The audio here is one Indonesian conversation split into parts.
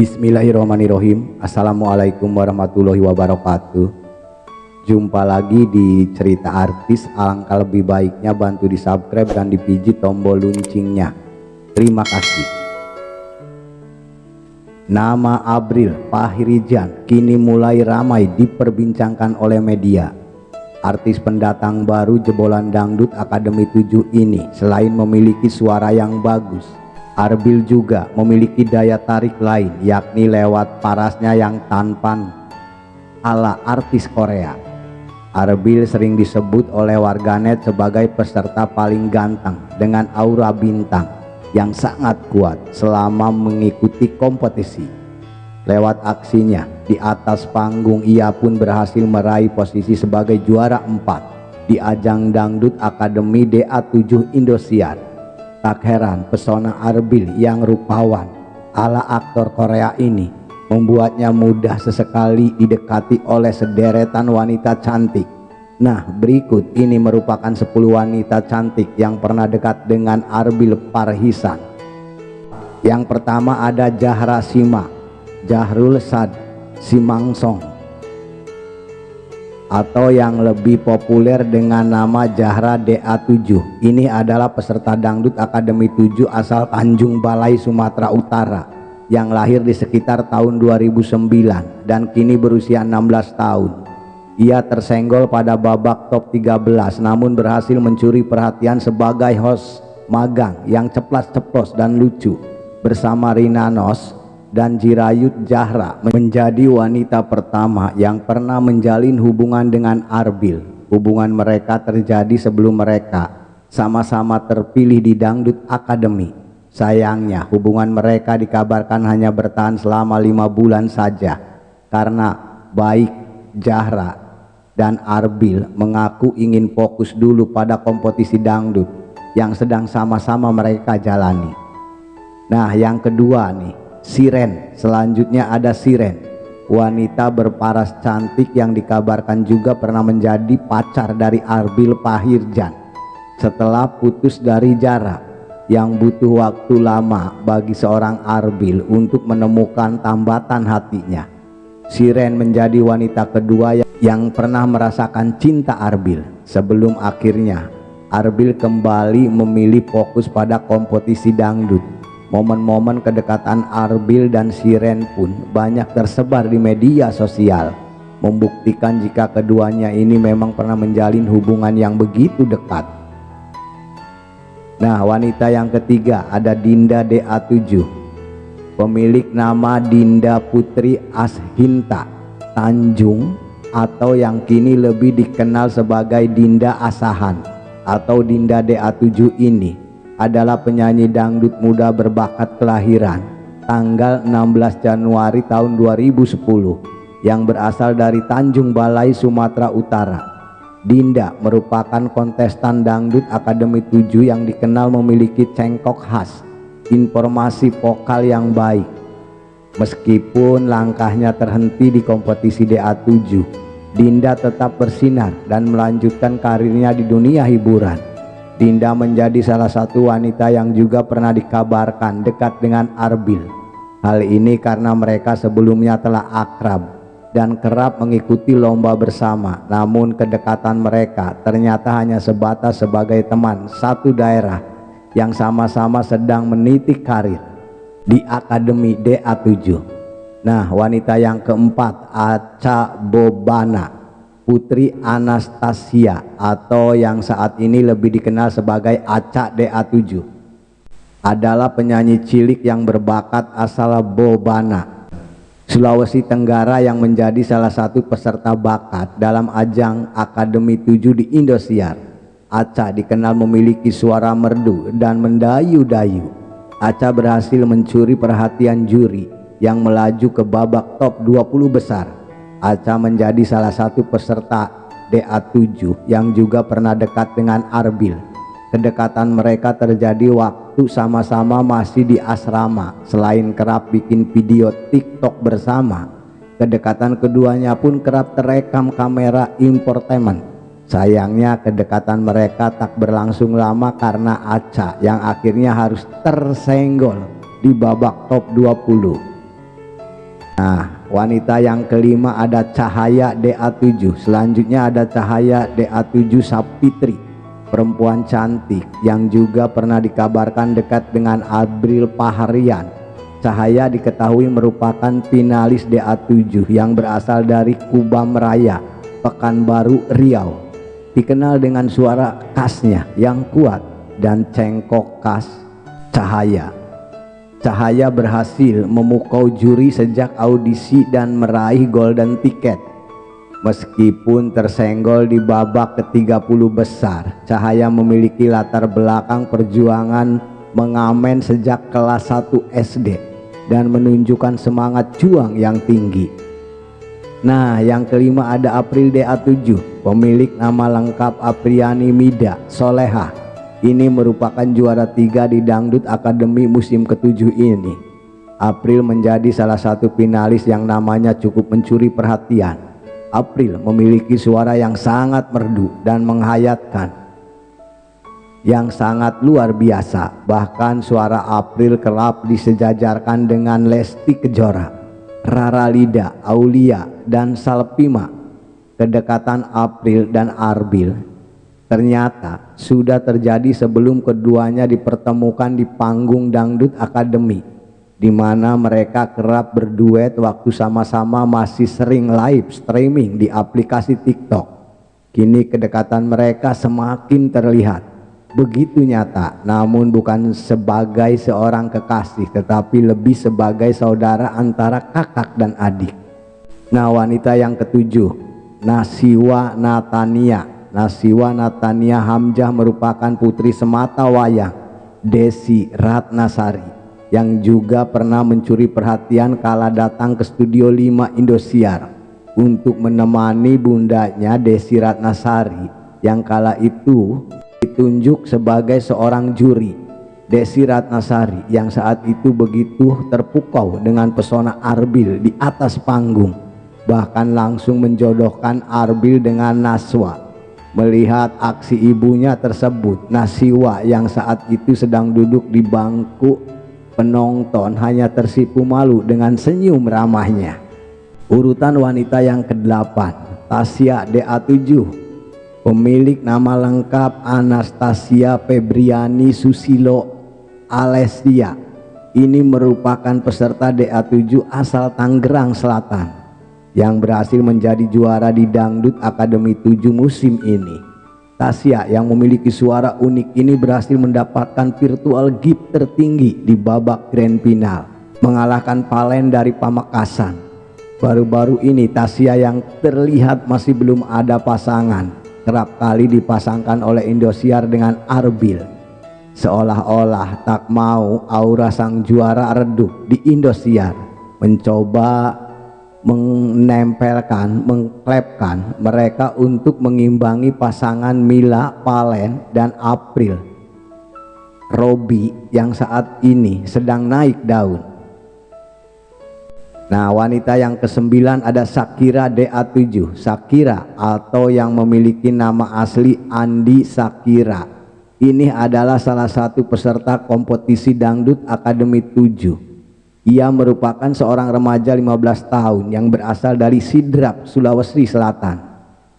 Bismillahirrahmanirrahim. Assalamualaikum warahmatullahi wabarakatuh. Jumpa lagi di cerita artis. Alangkah lebih baiknya bantu di subscribe dan dipijit tombol loncengnya. Terima kasih. Nama Abril Pahirijan kini mulai ramai diperbincangkan oleh media. Artis pendatang baru jebolan dangdut Akademi 7 ini selain memiliki suara yang bagus, Arbil juga memiliki daya tarik lain, yakni lewat parasnya yang tampan ala artis Korea. Arbil sering disebut oleh warganet sebagai peserta paling ganteng dengan aura bintang yang sangat kuat selama mengikuti kompetisi. Lewat aksinya di atas panggung, ia pun berhasil meraih posisi sebagai juara 4 di ajang Dangdut Akademi DA7 Indosiar. Tak heran pesona Arbil yang rupawan ala aktor Korea ini membuatnya mudah sesekali didekati oleh sederetan wanita cantik. Nah, berikut ini merupakan 10 wanita cantik yang pernah dekat dengan Arbil Parhisan. Yang pertama ada Zahra Sima, Jahrul Sad Simangsong, atau yang lebih populer dengan nama Zahra DA7. Ini adalah peserta Dangdut Akademi 7 asal Tanjung Balai, Sumatera Utara yang lahir di sekitar tahun 2009 dan kini berusia 16 tahun. Ia tersenggol pada babak top 13 namun berhasil mencuri perhatian sebagai host magang yang ceplas-ceplos dan lucu. Bersama Rina Nose dan Jirayut, Zahra menjadi wanita pertama yang pernah menjalin hubungan dengan Arbil. Hubungan mereka terjadi sebelum mereka sama-sama terpilih di Dangdut Akademi. Sayangnya hubungan mereka dikabarkan hanya bertahan selama 5 bulan saja karena baik Zahra dan Arbil mengaku ingin fokus dulu pada kompetisi dangdut yang sedang sama-sama mereka jalani. Nah, yang kedua nih, Siren. Selanjutnya ada Siren, wanita berparas cantik yang dikabarkan juga pernah menjadi pacar dari Arbil Pahirjan setelah putus dari Zahra, yang butuh waktu lama bagi seorang Arbil untuk menemukan tambatan hatinya. Siren menjadi wanita kedua yang pernah merasakan cinta Arbil sebelum akhirnya Arbil kembali memilih fokus pada kompetisi dangdut. Momen-momen kedekatan Arbil dan Siren pun banyak tersebar di media sosial, membuktikan jika keduanya ini memang pernah menjalin hubungan yang begitu dekat. Nah, wanita yang ketiga ada Dinda DA7. Pemilik nama Dinda Putri Ashinta Tanjung atau yang kini lebih dikenal sebagai Dinda Asahan atau Dinda DA7 ini adalah penyanyi dangdut muda berbakat kelahiran tanggal 16 Januari tahun 2010 yang berasal dari Tanjung Balai, Sumatera Utara. Dinda merupakan kontestan Dangdut Akademi 7 yang dikenal memiliki cengkok khas, informasi vokal yang baik. Meskipun langkahnya terhenti di kompetisi DA7, Dinda tetap bersinar dan melanjutkan karirnya di dunia hiburan. Dinda menjadi salah satu wanita yang juga pernah dikabarkan dekat dengan Arbil. Hal ini karena mereka sebelumnya telah akrab dan kerap mengikuti lomba bersama. Namun kedekatan mereka ternyata hanya sebatas sebagai teman satu daerah yang sama-sama sedang meniti karir di Akademi DA7. Nah, wanita yang keempat Acha Bobana Putri Anastasia atau yang saat ini lebih dikenal sebagai Acha DA7 adalah penyanyi cilik yang berbakat asal Bobana, Sulawesi Tenggara yang menjadi salah satu peserta bakat dalam ajang Akademi 7 di Indosiar. Acha dikenal memiliki suara merdu dan mendayu-dayu. Acha berhasil mencuri perhatian juri yang melaju ke babak top 20 besar. Acha menjadi salah satu peserta DA7 yang juga pernah dekat dengan Arbil. Kedekatan mereka terjadi waktu sama-sama masih di asrama. Selain kerap bikin video TikTok bersama, kedekatan keduanya pun kerap terekam kamera infotainment. Sayangnya kedekatan mereka tak berlangsung lama karena Acha yang akhirnya harus tersenggol di babak top 20. Nah, wanita yang kelima ada Cahaya DA7. Selanjutnya ada Cahaya DA7 Sapitri, perempuan cantik yang juga pernah dikabarkan dekat dengan Abril Paharian. Cahaya diketahui merupakan finalis DA7 yang berasal dari Kubam Raya, Pekanbaru Riau. Dikenal dengan suara khasnya yang kuat dan cengkok khas Cahaya. Cahaya berhasil memukau juri sejak audisi dan meraih golden ticket. Meskipun tersenggol di babak ke-30 besar, Cahaya memiliki latar belakang perjuangan mengamen sejak kelas 1 SD dan menunjukkan semangat juang yang tinggi. Nah, yang kelima ada April DA7, pemilik nama lengkap Apriani Mida Solehah. Ini merupakan juara 3 di Dangdut Akademi musim ke-7 ini. April menjadi salah satu finalis yang namanya cukup mencuri perhatian. April memiliki suara yang sangat merdu dan menghayatkan, yang sangat luar biasa. Bahkan suara April kerap disejajarkan dengan Lesti Kejora, Rara Lida, Aulia, dan Salpima. Kedekatan April dan Arbil ternyata sudah terjadi sebelum keduanya dipertemukan di panggung Dangdut Akademi, di mana mereka kerap berduet waktu sama-sama masih sering live streaming di aplikasi TikTok. Kini kedekatan mereka semakin terlihat begitu nyata, namun bukan sebagai seorang kekasih tetapi lebih sebagai saudara antara kakak dan adik. Nah, wanita yang ketujuh, Nasiwa Natania. Nasiwa Natania Hamzah merupakan putri semata wayang Desi Ratnasari yang juga pernah mencuri perhatian kala datang ke Studio 5 Indosiar untuk menemani bundanya Desi Ratnasari yang kala itu ditunjuk sebagai seorang juri. Desi Ratnasari yang saat itu begitu terpukau dengan pesona Arbil di atas panggung, bahkan langsung menjodohkan Arbil dengan Naswa. Melihat aksi ibunya tersebut, Nasiwa yang saat itu sedang duduk di bangku penonton hanya tersipu malu dengan senyum ramahnya. Urutan wanita yang ke-8, Tasya DA7, pemilik nama lengkap Anastasia Febriani Susilo Alestia. Ini merupakan peserta DA7 asal Tangerang Selatan yang berhasil menjadi juara di Dangdut Akademi 7 musim ini. Tasya yang memiliki suara unik ini berhasil mendapatkan virtual gift tertinggi di babak grand final, mengalahkan Palen dari Pamekasan. Baru-baru ini Tasya yang terlihat masih belum ada pasangan kerap kali dipasangkan oleh Indosiar dengan Arbil. Seolah-olah tak mau aura sang juara redup di Indosiar, mencoba mengklepkan mereka untuk mengimbangi pasangan Mila Palen dan April Robi yang saat ini sedang naik daun. Nah, wanita yang ke-9 ada Shakira DA7. Shakira atau yang memiliki nama asli Andi Shakira ini adalah salah satu peserta kompetisi Dangdut Akademi 7. Ia merupakan seorang remaja 15 tahun yang berasal dari Sidrap, Sulawesi Selatan,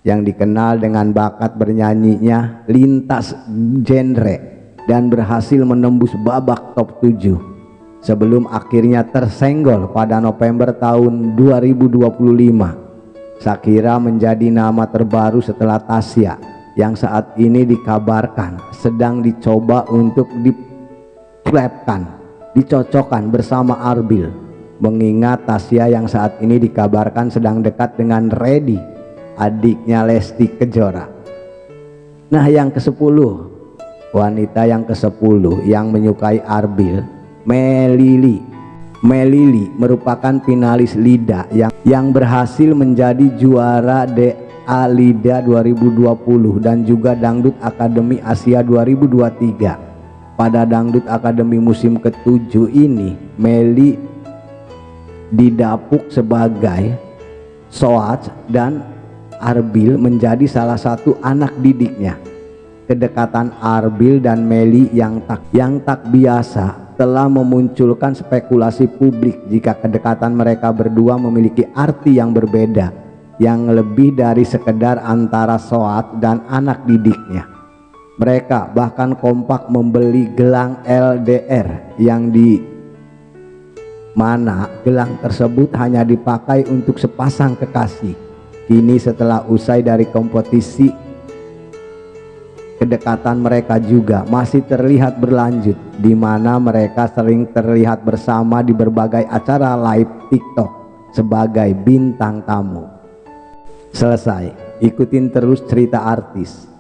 yang dikenal dengan bakat bernyanyinya lintas genre dan berhasil menembus babak top 7 sebelum akhirnya tersenggol pada November tahun 2025. Shakira menjadi nama terbaru setelah Tasya yang saat ini dikabarkan sedang dicoba untuk dicocokkan bersama Arbil, mengingat Tasya yang saat ini dikabarkan sedang dekat dengan Reddy, adiknya Lesti Kejora. Nah, yang ke-10, wanita yang ke-10 yang menyukai Arbil, Melili. Melili merupakan finalis Lida yang berhasil menjadi juara DA Lida 2020 dan juga Dangdut Akademi Asia 2023. Pada Dangdut Akademi musim ke-7 ini, Meli didapuk sebagai Soaj dan Arbil menjadi salah satu anak didiknya. Kedekatan Arbil dan Meli yang tak biasa telah memunculkan spekulasi publik jika kedekatan mereka berdua memiliki arti yang berbeda, yang lebih dari sekedar antara Soat dan anak didiknya. Mereka bahkan kompak membeli gelang LDR yang di mana gelang tersebut hanya dipakai untuk sepasang kekasih. Kini setelah usai dari kompetisi, kedekatan mereka juga masih terlihat berlanjut, di mana mereka sering terlihat bersama di berbagai acara live TikTok sebagai bintang tamu. Selesai. Ikutin terus cerita artis.